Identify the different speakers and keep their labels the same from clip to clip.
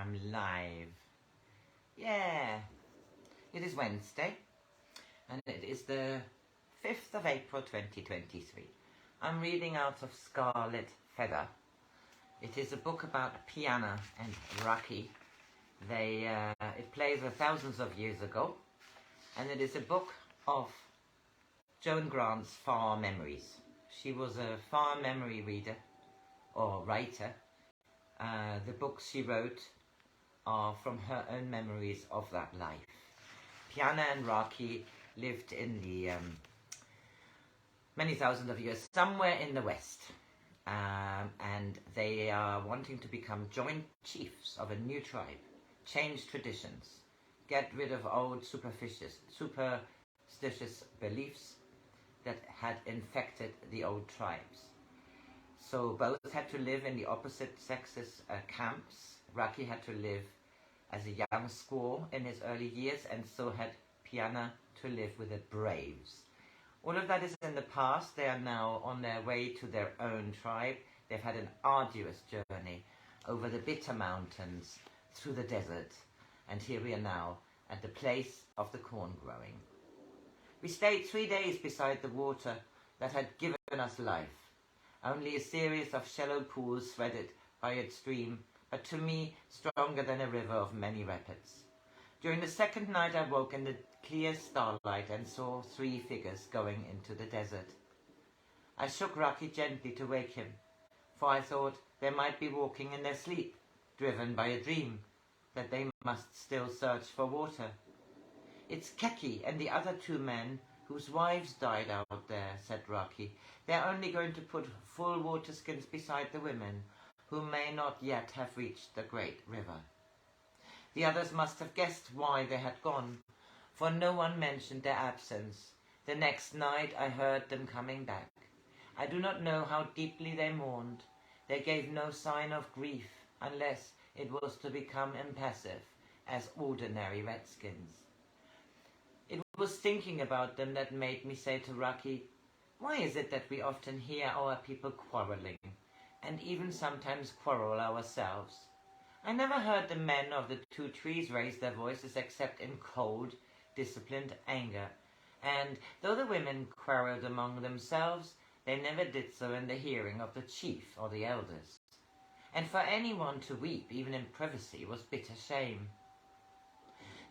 Speaker 1: I'm live. Yeah, it is Wednesday, and it is the 5th of April 2023. I'm reading out of Scarlet. It is a book about Piyanah and Raki. It plays thousands of years ago, and it is a book of Joan Grant's far memories. She was a far memory reader or writer. The books she wrote are from her own memories of that life. Piyanah and Raki lived in the many thousands of years, somewhere in the West. And they are wanting to become joint chiefs of a new tribe, change traditions, get rid of old superstitious beliefs that had infected the old tribes. So both had to live in the opposite sexes' camps. Raki had to live as a young squaw in his early years, and so had Piyanah to live with the braves. All of that is in the past. They are now on their way to their own tribe. They've had an arduous journey over the bitter mountains, through the desert, and here we are now at the place of the corn growing. We stayed 3 days beside the water that had given us life. Only a series of shallow pools threaded by its stream, but to me stronger than a river of many rapids. During the second night I woke in the clear starlight and saw 3 figures going into the desert. I shook Raki gently to wake him, for I thought they might be walking in their sleep, driven by a dream, that they must still search for water. "It's Keki and the other 2 men whose wives died out there," said Raki. "They're only going to put full water skins beside the women, who may not yet have reached the great river." The others must have guessed why they had gone, for no one mentioned their absence. The next night I heard them coming back. I do not know how deeply they mourned. They gave no sign of grief, unless it was to become impassive, as ordinary redskins. It was thinking about them that made me say to Raki, "Why is it that we often hear our people quarreling, and even sometimes quarrel ourselves? I never heard the men of the 2 trees raise their voices except in cold, disciplined anger, and though the women quarreled among themselves, they never did so in the hearing of the chief or the elders. And for anyone to weep, even in privacy, was bitter shame.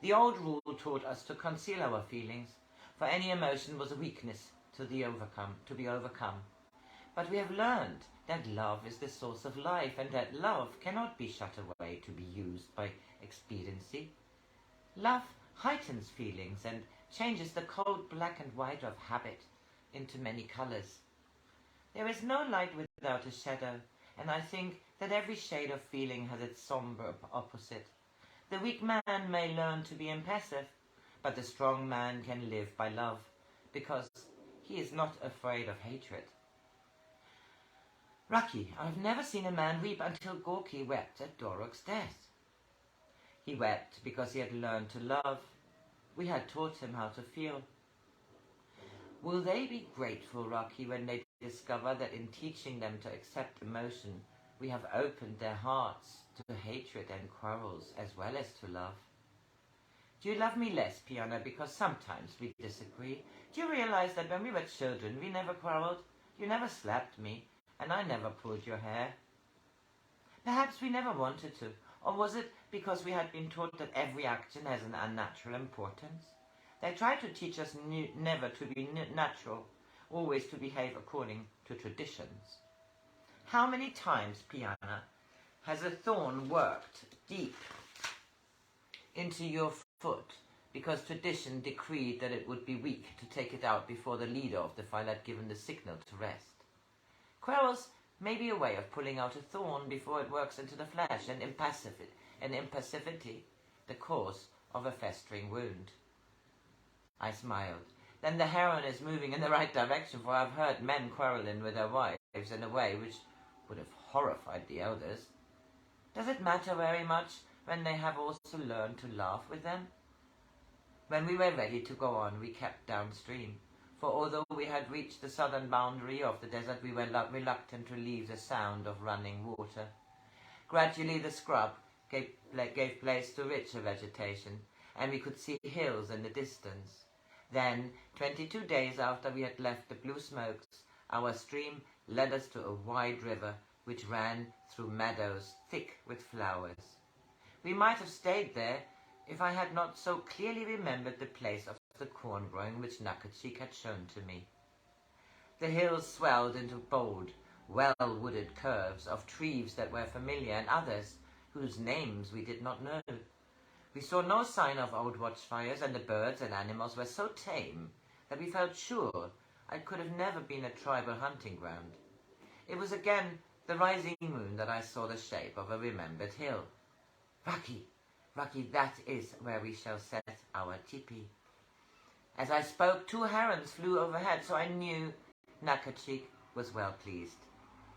Speaker 1: The old rule taught us to conceal our feelings, for any emotion was a weakness to be overcome. But we have learned that love is the source of life, and that love cannot be shut away to be used by expediency. Love heightens feelings and changes the cold black and white of habit into many colors. There is no light without a shadow, and I think that every shade of feeling has its somber opposite. The weak man may learn to be impassive, but the strong man can live by love, because he is not afraid of hatred. Raki, I've never seen a man weep until Gorky wept at Doruk's death. He wept because he had learned to love. We had taught him how to feel. Will they be grateful, Raki, when they discover that in teaching them to accept emotion, we have opened their hearts to hatred and quarrels as well as to love? Do you love me less, Piyanah, because sometimes we disagree? Do you realize that when we were children, we never quarreled? You never slapped me, and I never pulled your hair. Perhaps we never wanted to, or was it because we had been taught that every action has an unnatural importance? They tried to teach us never to be natural, always to behave according to traditions. How many times, Piyanah, has a thorn worked deep into your foot because tradition decreed that it would be weak to take it out before the leader of the file had given the signal to rest? Quarrels may be a way of pulling out a thorn before it works into the flesh, and impassivity the cause of a festering wound. I smiled. Then the heroine is moving in the right direction, for I've heard men quarreling with their wives in a way which would have horrified the elders. Does it matter very much when they have also learned to laugh with them? When we were ready to go on, we kept downstream, for although we had reached the southern boundary of the desert, we were reluctant to leave the sound of running water. Gradually the scrub gave place to richer vegetation, and we could see hills in the distance. Then, 22 days after we had left the blue smokes, our stream led us to a wide river which ran through meadows thick with flowers. We might have stayed there if I had not so clearly remembered the place of the corn growing which Nakachik had shown to me. The hills swelled into bold, well-wooded curves of trees that were familiar and others whose names we did not know. We saw no sign of old watchfires, and the birds and animals were so tame that we felt sure it could have never been a tribal hunting ground. It was again the rising moon that I saw the shape of a remembered hill. Raki, Raki, that is where we shall set our tipi. As I spoke, 2 herons flew overhead, so I knew Nakachik was well pleased.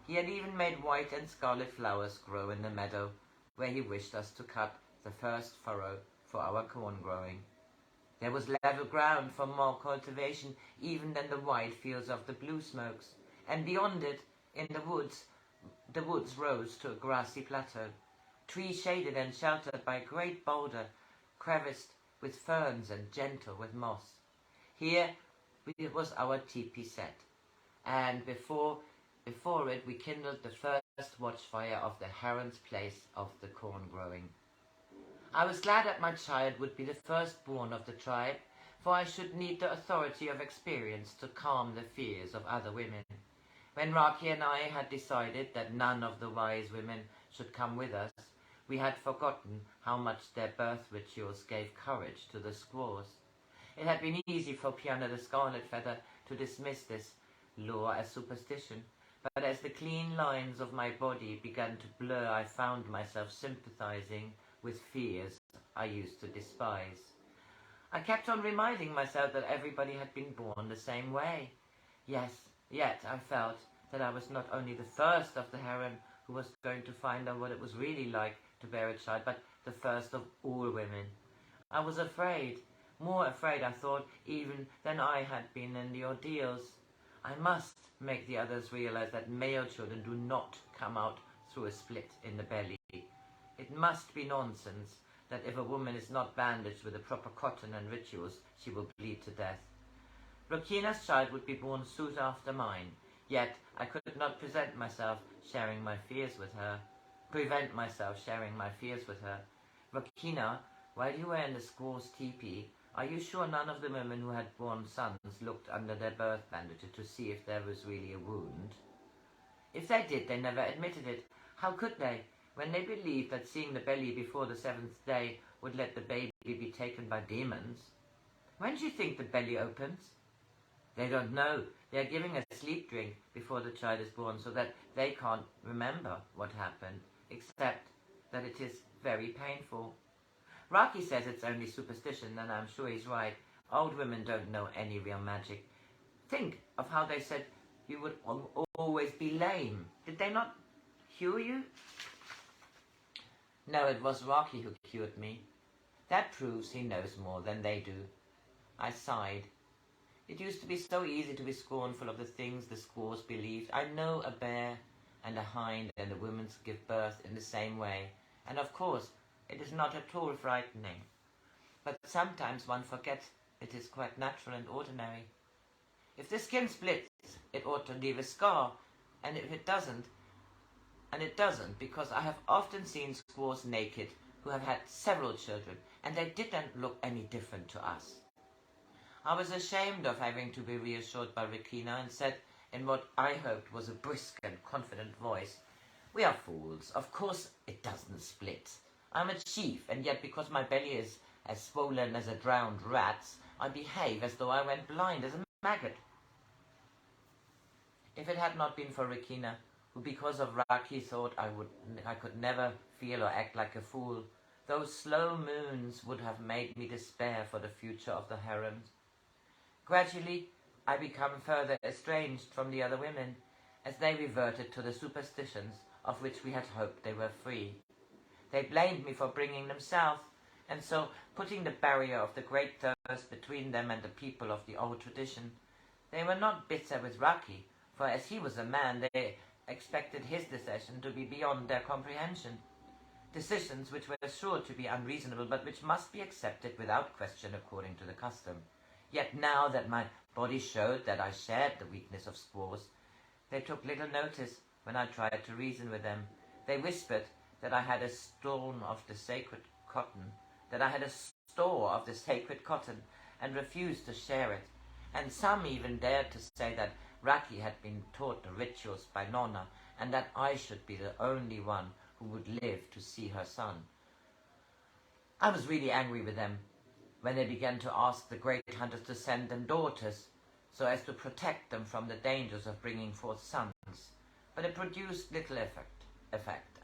Speaker 1: He had even made white and scarlet flowers grow in the meadow where he wished us to cut the first furrow for our corn growing. There was level ground for more cultivation even than the wide fields of the blue smokes, and beyond it, in the woods rose to a grassy plateau, tree-shaded and sheltered by a great boulder, creviced with ferns and gentle with moss. Here it was our teepee set, and before it we kindled the first watchfire of the heron's place of the corn growing. I was glad that my child would be the firstborn of the tribe, for I should need the authority of experience to calm the fears of other women. When Raki and I had decided that none of the wise women should come with us, we had forgotten how much their birth rituals gave courage to the squaws. It had been easy for Piyanah the Scarlet Feather to dismiss this law as superstition, but as the clean lines of my body began to blur, I found myself sympathizing with fears I used to despise. I kept on reminding myself that everybody had been born the same way. Yes, yet I felt that I was not only the first of the heron who was going to find out what it was really like to bear a child, but the first of all women. I was afraid, more afraid, I thought, even than I had been in the ordeals. I must make the others realize that male children do not come out through a split in the belly. It must be nonsense that if a woman is not bandaged with the proper cotton and rituals, she will bleed to death. Rukina's child would be born soon after mine, yet I could not prevent myself sharing my fears with her. Rukina, while you were in the squaw's teepee, are you sure none of the women who had born sons looked under their birth bandages to see if there was really a wound? If they did, they never admitted it. How could they, when they believed that seeing the belly before the 7th day would let the baby be taken by demons? When do you think the belly opens? They don't know. They are giving a sleep drink before the child is born so that they can't remember what happened, except that it is very painful. Raki says it's only superstition, and I'm sure he's right. Old women don't know any real magic. Think of how they said you would always be lame. Did they not cure you? No, it was Raki who cured me. That proves he knows more than they do. I sighed. It used to be so easy to be scornful of the things the squaws believed. I know a bear and a hind and a woman give birth in the same way, and of course it is not at all frightening. But sometimes one forgets it is quite natural and ordinary. If the skin splits, it ought to leave a scar, and if it doesn't, because I have often seen squaws naked who have had several children, and they didn't look any different to us. I was ashamed of having to be reassured by Rukina and said, in what I hoped was a brisk and confident voice, "We are fools. Of course it doesn't split. I'm a chief, and yet because my belly is as swollen as a drowned rat's, I behave as though I went blind as a maggot." If it had not been for Rukina, who because of Raki thought I could never feel or act like a fool, those slow moons would have made me despair for the future of the herons. Gradually, I became further estranged from the other women, as they reverted to the superstitions of which we had hoped they were free. They blamed me for bringing them south, and so putting the barrier of the great thirst between them and the people of the old tradition. They were not bitter with Raki, for as he was a man, they expected his decision to be beyond their comprehension. decisions which were sure to be unreasonable, but which must be accepted without question according to the custom. Yet now that my body showed that I shared the weakness of squaws, they took little notice when I tried to reason with them. They whispered that I had a storm of the sacred cotton, that I had a store of the sacred cotton, and refused to share it. And some even dared to say that Raki had been taught the rituals by Nonna, and that I should be the only one who would live to see her son. I was really angry with them when they began to ask the great hunters to send them daughters, so as to protect them from the dangers of bringing forth sons. But it produced little effect.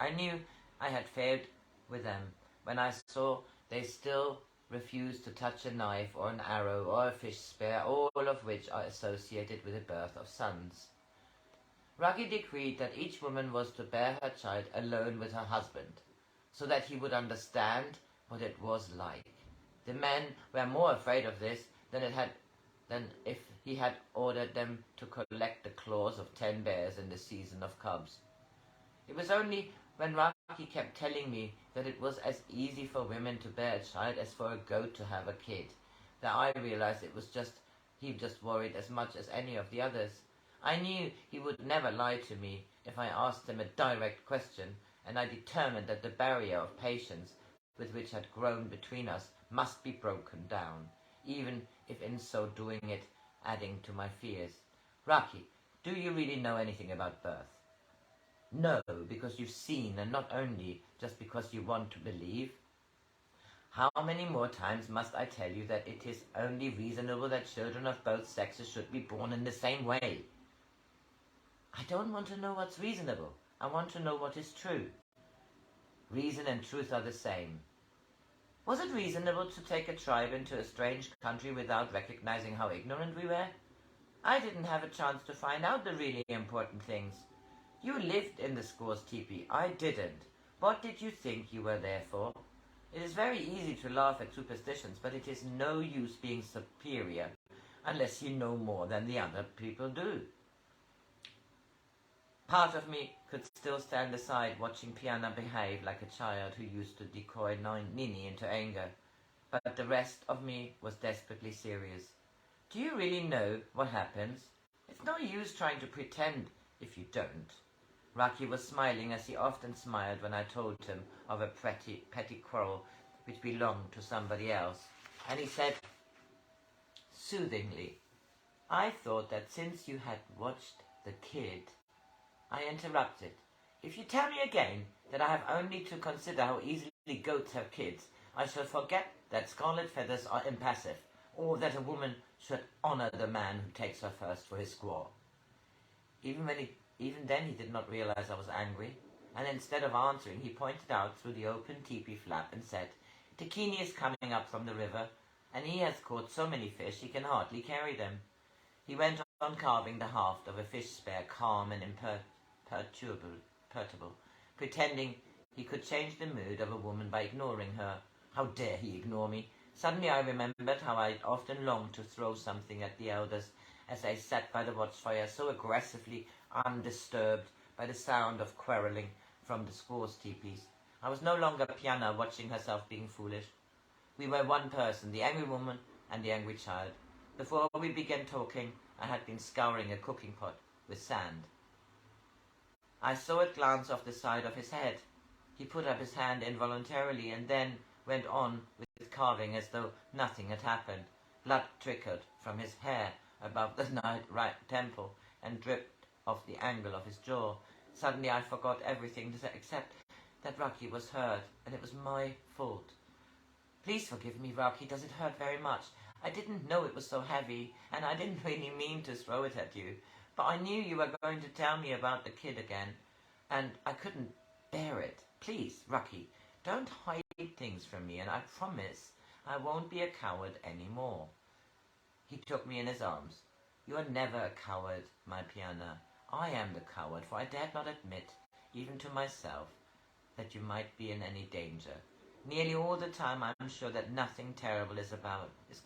Speaker 1: I knew I had failed with them when I saw they still refused to touch a knife or an arrow or a fish spear, all of which are associated with the birth of sons. Raki decreed that each woman was to bear her child alone with her husband, so that he would understand what it was like. The men were more afraid of this than if he had ordered them to collect the claws of 10 bears in the season of cubs. It was only when Raki kept telling me that it was as easy for women to bear a child as for a goat to have a kid, that I realized he just worried as much as any of the others. I knew he would never lie to me if I asked him a direct question, and I determined that the barrier of patience with which had grown between us must be broken down, even if in so doing it adding to my fears. Raki, do you really know anything about birth? No, because you've seen, and not only just because you want to believe. How many more times must I tell you that it is only reasonable that children of both sexes should be born in the same way? I don't want to know what's reasonable. I want to know what is true. Reason and truth are the same. Was it reasonable to take a tribe into a strange country without recognizing how ignorant we were? I didn't have a chance to find out the really important things. You lived in the squaw's teepee. I didn't. What did you think you were there for? It is very easy to laugh at superstitions, but it is no use being superior unless you know more than the other people do. Part of me could still stand aside watching Piyanah behave like a child who used to decoy Nini into anger, but the rest of me was desperately serious. Do you really know what happens? It's no use trying to pretend if you don't. Raki was smiling as he often smiled when I told him of a petty quarrel which belonged to somebody else, and he said soothingly, I thought that since you had watched the kid. I interrupted. If you tell me again that I have only to consider how easily goats have kids, I shall forget that scarlet feathers are impassive, or that a woman should honor the man who takes her first for his squaw. Even then he did not realize I was angry, and instead of answering, he pointed out through the open teepee flap and said, Takini is coming up from the river, and he has caught so many fish he can hardly carry them. He went on carving the haft of a fish spear, calm and imperturbable, pretending he could change the mood of a woman by ignoring her. How dare he ignore me? Suddenly I remembered how I had often longed to throw something at the elders as they sat by the watchfire, so aggressively undisturbed by the sound of quarrelling from the squaw's teepees. I was no longer Piyanah watching herself being foolish. We were one person, the angry woman and the angry child. Before we began talking, I had been scouring a cooking pot with sand. I saw it glance off the side of his head. He put up his hand involuntarily and then went on with carving as though nothing had happened. Blood trickled from his hair above the right temple and dripped off the angle of his jaw. Suddenly I forgot everything except that Raki was hurt, and it was my fault. Please forgive me, Raki. Does it hurt very much? I didn't know it was so heavy, and I didn't really mean to throw it at you. But I knew you were going to tell me about the kid again, and I couldn't bear it. Please, Raki, don't hide things from me, and I promise I won't be a coward anymore. He took me in his arms. You are never a coward, my Piyanah. I am the coward, for I dared not admit, even to myself, that you might be in any danger. Nearly all the time I'm sure that nothing terrible is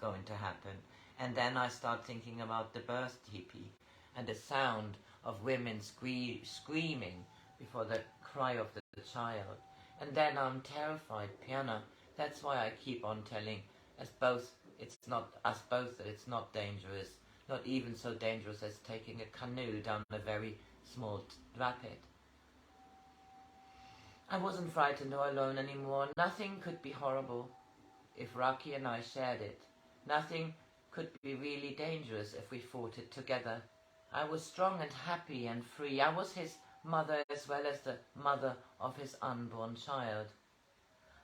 Speaker 1: going to happen, and then I start thinking about the birth teepee and the sound of women screaming before the cry of the child, And then I'm terrified, Piyanah. That's why I keep on telling us both that it's not dangerous, not even so dangerous as taking a canoe down a very small rapid. I wasn't frightened or alone anymore. Nothing could be horrible if Raki and I shared it. Nothing could be really dangerous if we fought it together. I was strong and happy and free. I was his mother as well as the mother of his unborn child.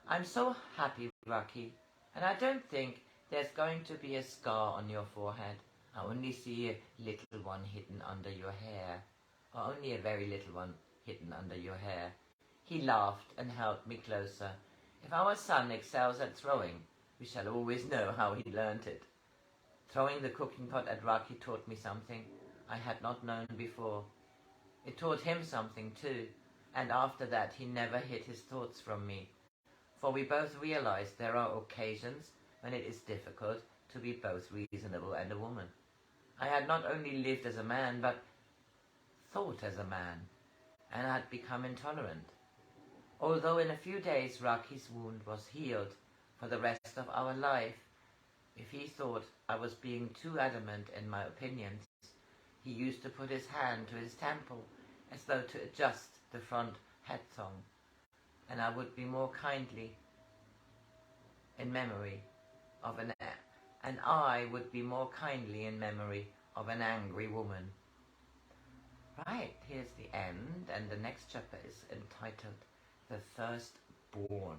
Speaker 1: I'm so happy, Raki, and I don't think there's going to be a scar on your forehead. I only see a little one hidden under your hair, or only a very little one hidden under your hair. He laughed and held me closer. If our son excels at throwing, we shall always know how he learnt it. Throwing the cooking pot at Raki taught me something I had not known before. It taught him something too, and after that he never hid his thoughts from me. For we both realized there are occasions when it is difficult to be both reasonable and a woman. I had not only lived as a man, but thought as a man, and had become intolerant. Although in a few days Raki's wound was healed for the rest of our life, if he thought I was being too adamant in my opinions, he used to put his hand to his temple as though to adjust the front head thong, and I would be more kindly in memory of I would be more kindly in memory of an angry woman. Right, here's the end, and the next chapter is entitled The Firstborn.